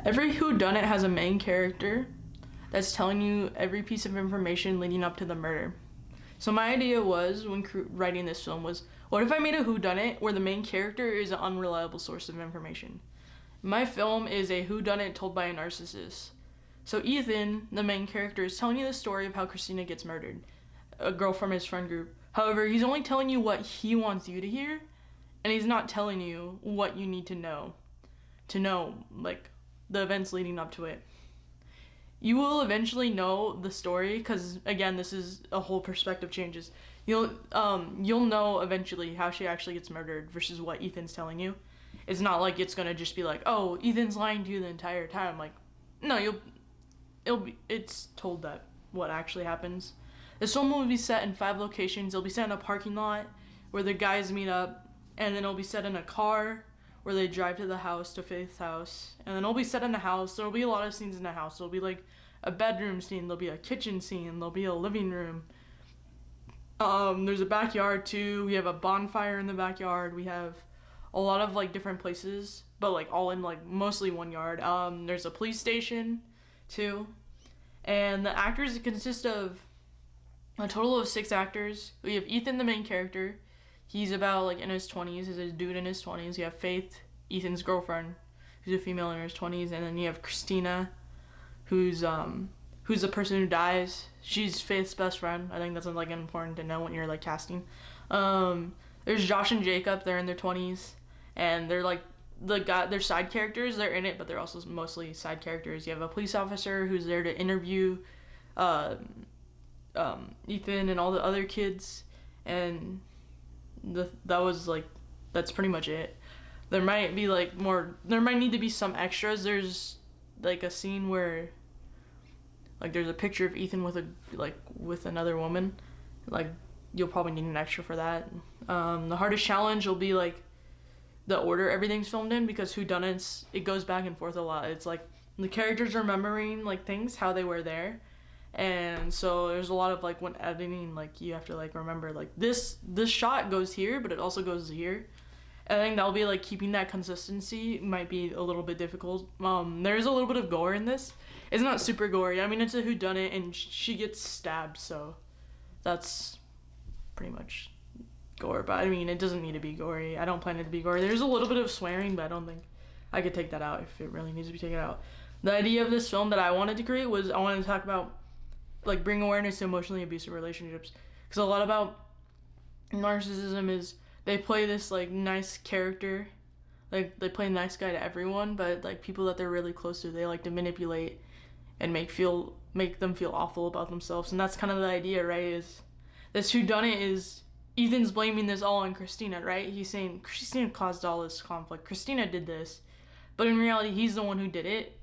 Every whodunit has a main character that's telling you every piece of information leading up to the murder. So my idea was, when writing this film, was, what if I made a whodunit where the main character is an unreliable source of information? My film is a whodunit told by a narcissist. So Ethan, the main character, is telling you the story of how Christina gets murdered, a girl from his friend group. However, he's only telling you what he wants you to hear, and he's not telling you what you need to know, like, the events leading up to it. You will eventually know the story, because again, this is a whole perspective changes. You'll know eventually how she actually gets murdered versus what Ethan's telling you. It's not like it's gonna just be like, oh, Ethan's lying to you the entire time. Like, no, it's told that what actually happens. This film will be set in 5 locations. It'll be set in a parking lot where the guys meet up, and then it'll be set in a car where they drive to the house, to Faith's house, and then it'll be set in a house. There'll be a lot of scenes in the house. There'll be like a bedroom scene, there'll be a kitchen scene, there'll be a living room. There's a backyard too. We have a bonfire in the backyard. We have a lot of like different places, but like all in like mostly one yard. There's a police station too, and the actors consist of a total of 6 actors. We have Ethan, the main character. He's about like in his 20s. He's a dude in his 20s. You have Faith, Ethan's girlfriend, who's a female in her 20s, and then you have Christina, who's the person who dies. She's Faith's best friend. I think that's like important to know when you're like casting. There's Josh and Jacob. They're in their 20s, and they're like they're side characters. They're in it, but they're also mostly side characters. You have a police officer who's there to interview Ethan and all the other kids, and that's pretty much it. There might be like more. There might need to be some extras. There's like a scene where like there's a picture of Ethan with another woman. Like, you'll probably need an extra for that. The hardest challenge will be like the order everything's filmed in, because whodunits, it goes back and forth a lot. It's like the characters remembering like things, how they were there, and so there's a lot of like when editing, like you have to like remember like this shot goes here, but it also goes here. I think that'll be like keeping that consistency might be a little bit difficult. There's a little bit of gore in this. It's not super gory. I mean, it's a whodunit, and she gets stabbed, so that's pretty much gore. But I mean, it doesn't need to be gory. I don't plan it to be gory. There's a little bit of swearing, but I don't think I could take that out if it really needs to be taken out. The idea of this film that I wanted to create was I wanted to talk about like bring awareness to emotionally abusive relationships, because a lot about narcissism is they play this like nice character, like they play nice guy to everyone, but like people that they're really close to, they like to manipulate and make them feel awful about themselves. And that's kind of the idea, right? Is this whodunit is Ethan's blaming this all on Christina, right? He's saying Christina caused all this conflict. Christina did this, but in reality, he's the one who did it.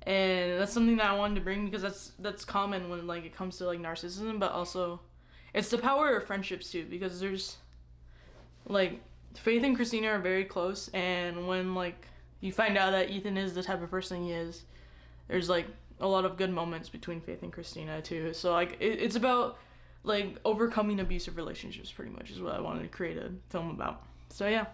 And that's something that I wanted to bring, because that's common when like it comes to like narcissism, but also it's the power of friendships too, because there's like Faith and Christina are very close, and when like you find out that Ethan is the type of person he is, there's like a lot of good moments between Faith and Christina too. So like it's about like overcoming abusive relationships, pretty much is what I wanted to create a film about. So yeah.